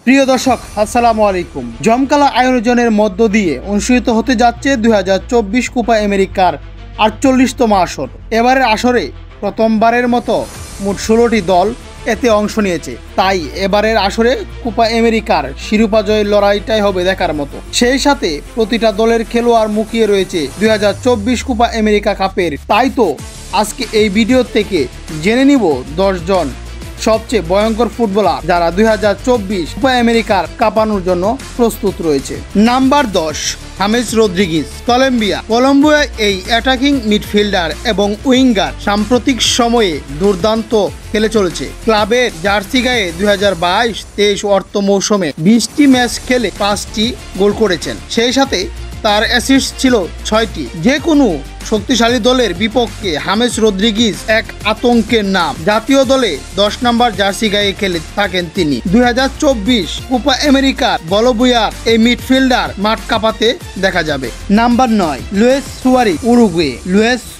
প্রিয় দর্শক, আসসালামু আলাইকুম। জমকালো আয়োজনের মধ্য দিয়ে অনুষ্ঠিত হতে যাচ্ছে 2024 কোপা আমেরিকার 48তম আসর। এবারের আসরে প্রথমবারের মতো মোট 16টি দল এতে অংশ নিয়েছে। তাই এবারের আসরে কোপা আমেরিকার শিরোপা জয়ের লড়াইটাই হবে দেখার মতো। সেই সাথে প্রতিটা দলের খেলোয়াড় মুখিয়ে রয়েছে 2024 কোপা আমেরিকা কাপের। তাই তো আজকে এই ভিডিও থেকে জেনে নিব 10 জন সবচেয়ে ভয়ঙ্কর ফুটবলার যারা 2024 কোপা আমেরিকার কাঁপানোর জন্য প্রস্তুত রয়েছে। নাম্বার 10, হামেস রদ্রিগেজ, কলম্বিয়া এই অ্যাটাকিং মিডফিল্ডার এবং উইঙ্গার সাম্প্রতিক সময়ে দুর্দান্ত খেলে চলেছে। ক্লাবের জার্সি গায়ে 2022-23 অর্থ মৌসুমে 20টি ম্যাচ খেলে 5টি গোল করেছেন। সেই সাথে তার অ্যাসিস্ট ছিল 6টি। যে কোনো শক্তিশালী দলের বিপক্ষে হামেস রদ্রিগেজ এক আতঙ্কের নাম। জাতীয় দলে 10 নম্বর জার্সি গায়ে খেলে থাকেন তিনি। 2024 কোপা আমেরিকার বলবুয়ার এই মিডফিল্ডার মাঠ কাঁপাতে দেখা যাবে। নাম্বার 9, লুইস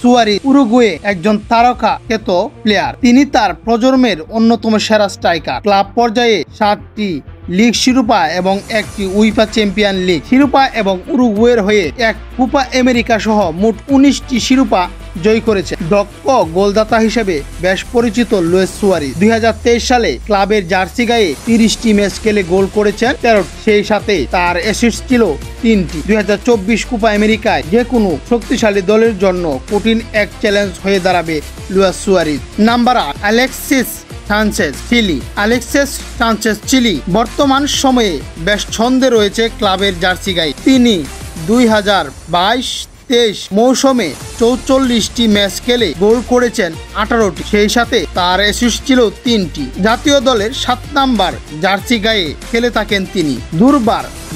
সুয়ারেজ, উরুগুয়ে একজন তারকা খ্যাত প্লেয়ার। তিনি তার প্রজন্মের অন্যতম সেরা স্ট্রাইকার। ক্লাব পর্যায়ে 7টি লিগ শিরোপা এবং 1টি উইফা চ্যাম্পিয়ন লিগ শিরোপা এবং উরুগুয়ের হয়ে এক কোপা আমেরিকা সহ মোট 19টি শিরোপা জয় করেছে। দক্ষ গোলদাতা হিসেবে বেশ পরিচিত লুইস সুয়ারেজ 2023 সালে ক্লাবের জার্সি গায়ে 30টি ম্যাচ খেলে গোল করেছেন 13। সেই সাথে তার অ্যাসিস্ট ছিল 3টি। 2024 কোপা আমেরিকায় যে কোনো শক্তিশালী দলের জন্য কঠিন এক চ্যালেঞ্জ হয়ে দাঁড়াবে Luis Suarez. Number 8, Alexis Sanchez, Chile বর্তমান সময়ে বেশ ছন্দে রয়েছে ক্লাবের জার্সি গায়ে। তিনি 2022-23 মৌসুমে 44টি ম্যাচ খেলে গোল করেছেন 18টি। সেই সাথে তার অ্যাসিস্ট ছিল 3টি। জাতীয় দলের 7 নাম্বার জার্সি গায়ে খেলে থাকেন তিনি।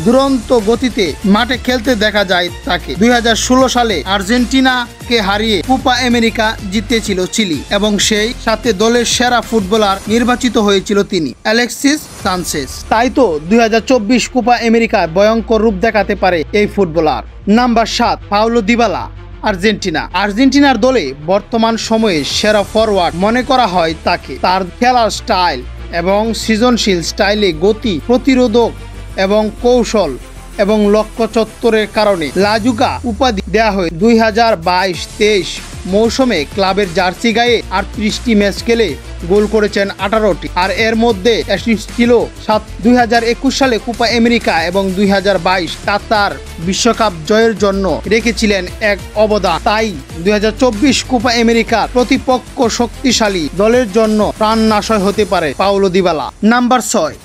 দুরন্ত গতিতে মাঠে খেলতে দেখা যায় তাকে। 2016 সালে আর্জেন্টিনাকে হারিয়ে কোপা আমেরিকা জিতেছিল চিলি এবং সেই সাথে দলের সেরা ফুটবলার নির্বাচিত হয়েছিল তিনি, অ্যালেক্সিস সানচেজ। তাই তো 2024 কোপা আমেরিকায় ভয়ঙ্কর রূপ দেখাতে পারে এই ফুটবলার। নাম্বার 7, পাওলো দিবালা, আর্জেন্টিনার দলে বর্তমান সময়ে সেরা ফরওয়ার্ড মনে করা হয় তাকে। তার খেলার স্টাইল এবং সৃজনশীল স্টাইলে গতি, প্রতিরোধক এবং কৌশল এবং লক্ষ্য চত্বরের কারণে লাজুকা উপাধি দেওয়া হয়। 2022-23 মৌসুমে ক্লাবের জার্সি গায়ে 38টি ম্যাচ খেলে গোল করেছেন 18টি, আর এর মধ্যে অ্যাসিস্ট ছিল 7। 2021 সালে কোপা আমেরিকা এবং 2022 কাতার বিশ্বকাপ জয়ের জন্য রেখেছিলেন এক অবদান। তাই 2024 কোপা আমেরিকার প্রতিপক্ষ শক্তিশালী দলের জন্য প্রাণনাশয় হতে পারে Paulo Dybala. Number 6,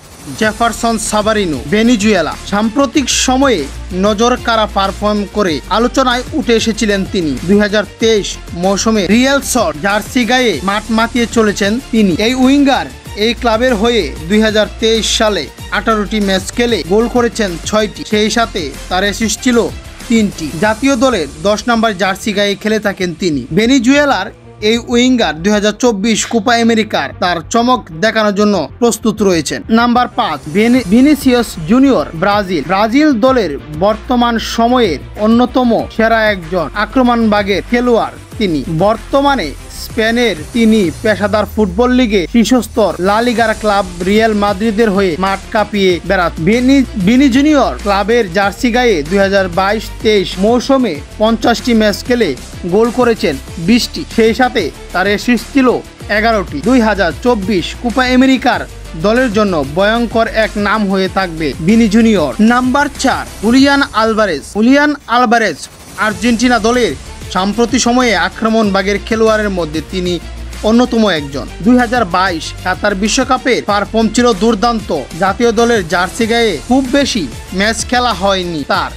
Jefferson Savarino, Venezuela. সাম্প্রতিক সময়ে নজর কাড়া পারফর্ম করে আলোচনায় উঠে এসেছিলেন তিনি। 2023 মৌসুমে রিয়াল সল্ট জার্সি গায়ে মাঠ মাতিয়ে চলেছেন তিনি। এই উইঙ্গার এই ক্লাবের হয়ে 2023 সালে 18টি ম্যাচ খেলে গোল করেছেন 6টি। সেই সাথে তার অ্যাসিস্ট ছিল 3টি। জাতীয় দলের 10 নম্বর জার্সি গায়ে খেলে থাকেন তিনি। ভেনেজুয়েলার এই উইঙ্গার 2024 কোপা আমেরিকার তার চমক দেখানোর জন্য প্রস্তুত রয়েছেন। নাম্বার 5, ভিনিসিয়াস জুনিয়র, ব্রাজিল দলের বর্তমান সময়ের অন্যতম সেরা একজন আক্রমণভাগের খেলোয়াড় তিনি। বর্তমানে স্পেনের তিনি পেশাদার ফুটবল লিগে শীর্ষস্তর লা লিগার ক্লাব রিয়াল মাদ্রিদের হয়ে মাঠ কাঁপিয়ে বেড়াত। ভিনি জুনিয়র ক্লাবের জার্সি গায়ে 2022-23 মৌসুমে 50টি ম্যাচ খেলে গোল করেছেন 20টি। সেই সাথে তার অ্যাসিস্ট ছিল 11টি। 2024 কোপা আমেরিকার দলের জন্য ভয়ঙ্কর এক নাম হয়ে থাকবে Vini Junior. Number 4, Julian Alvarez, Argentina দলের সাম্প্রতিক সময়ে আক্রমণভাগের খেলোয়াড়ের মধ্যে তিনি অন্যতম একজন। 2022 কাতার বিশ্বকাপের পারফর্ম ছিল দুর্দান্ত। জাতীয় দলের জার্সি গায়ে খুব বেশি ম্যাচ খেলা হয়নি তার,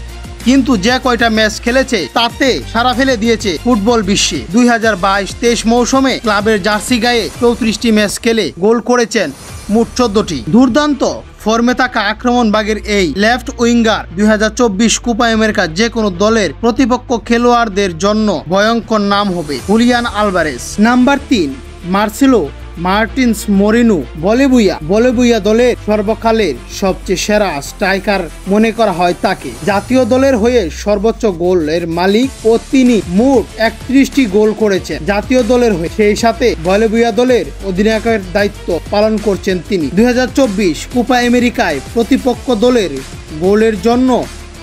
কিন্তু যে কয়টা ম্যাচ খেলেছে তাতে সারা ফেলে দিয়েছে ফুটবল বিশ্বে। 2022-23 মৌসুমে ক্লাবের জার্সি গায়ে 34টি ম্যাচ খেলে গোল করেছেন মোট 14টি। দুর্দান্ত ফর্মে থাকা আক্রমণভাগের এই লেফট উইঙ্গার 2024 কোপা আমেরিকা যে কোনো দলের প্রতিপক্ষ খেলোয়াড়দের জন্য ভয়ঙ্কর নাম হবে Julian Alvarez. Number 3, Marcelo Martins Moreno Bolivia দলের সর্বকালের সবচেয়ে সেরা স্ট্রাইকার মনে করা হয় তাকে। জাতীয় দলের হয়ে সর্বোচ্চ গোলের মালিক ও তিনি মোট 31টি গোল করেছেন জাতীয় দলের হয়ে। সেই সাথে বলেবুইয়া দলের অধিনায়কের দায়িত্ব পালন করছেন তিনি। 2024 কোপা আমেরিকায় প্রতিপক্ষ দলের গোলের জন্য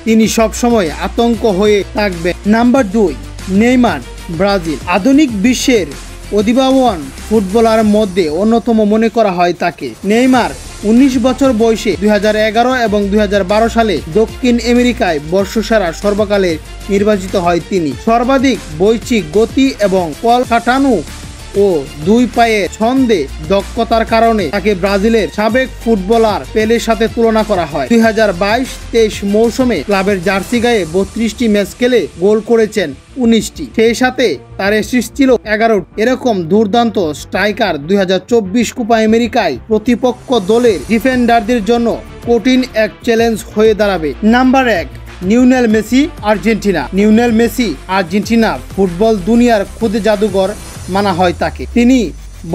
তিনি সবসময় আতঙ্ক হয়ে থাকবেন। Number 2, Neymar, Brazil. আধুনিক বিশ্বের অধিবাবন ফুটবলার মধ্যে অন্যতম মনে করা হয় তাকে। নেইমার 19 বছর বয়সে 2011 এবং 2012 সালে দক্ষিণ আমেরিকায় বর্ষসেরা সর্বকালের নির্বাচিত হয় তিনি। সর্বাধিক বৈচিক গতি এবং বল কাটানো ও দুই পায়ে ছন্দে দক্ষতার কারণে তাকে ব্রাজিলের সাবেক ফুটবলার পেলের সাথে তুলনা করা হয়। 2022-23 মৌসুমে ক্লাবের জার্সি গায়ে 32টি ম্যাচ খেলে গোল করেছেন 19টি। সেই সাথে তার অ্যাসিস্ট ছিল 11। এরকম দুর্দান্ত স্ট্রাইকার 2024 কোপা আমেরিকায় প্রতিপক্ষ দলের ডিফেন্ডারদের জন্য কঠিন এক চ্যালেঞ্জ হয়ে দাঁড়াবে। Number 1, Lionel Messi, Argentina. Lionel Messi Argentina football দুনিয়ার খুদে জাদুঘর মানা হয় তাকে। তিনি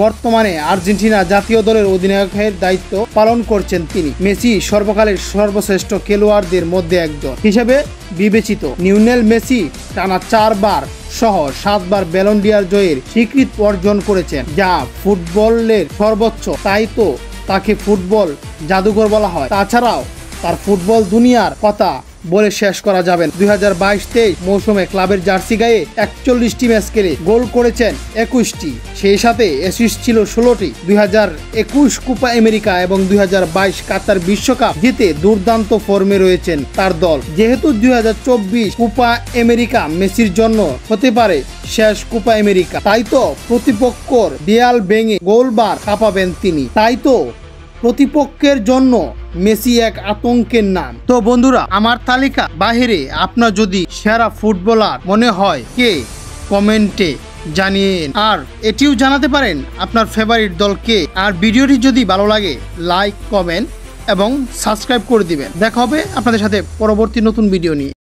বর্তমানে আর্জেন্টিনা জাতীয় দলের অধিনায়কের দায়িত্ব পালন করছেন তিনি। মেসি সর্বকালের সর্বশ্রেষ্ঠ খেলোয়াড়দের মধ্যে একজন হিসেবে বিবেচিত। লিওনেল মেসি টানা 4 বার সহ 7 বার ব্যালন ডি'অর জয়ের স্বীকৃতি অর্জন করেছেন, যা ফুটবলের সর্বোচ্চ। তাই তো তাকে ফুটবল জাদুঘর বলা হয়। তাছাড়াও তার ফুটবল দুনিয়ার কথা বলে শেষ করা যাবে না। 2022-23 মৌসুমে ক্লাবের জার্সি গায়ে 41টি ম্যাচ খেলে গোল করেছেন 21টি। সেই সাথে অ্যাসিস্ট ছিল 16টি। 2021 কোপা আমেরিকা এবং 2022 কাতার বিশ্বকাপ জিতে দুর্দান্ত ফর্মে রয়েছেন তার দল। যেহেতু 2024 কোপা আমেরিকা মেসির জন্য হতে পারে শেষ কোপা আমেরিকা, তাই তো প্রতিপক্ষর দেয়াল ভেঙে গোলবার কাঁপাবেন তিনি। তাই তো প্রতিপক্ষের জন্য মেসি এক আতঙ্কের নাম। তো বন্ধুরা, আমার তালিকা বাহিরে আপনার যদি সেরা ফুটবলার মনে হয় কে, কমেন্টে জানিয়ে আর এটিও জানাতে পারেন আপনার ফেভারিট দল কে। আর ভিডিওটি যদি ভালো লাগে লাইক, কমেন্ট এবং সাবস্ক্রাইব করে দিবেন। দেখা হবে আপনাদের সাথে পরবর্তী নতুন ভিডিও নিয়ে।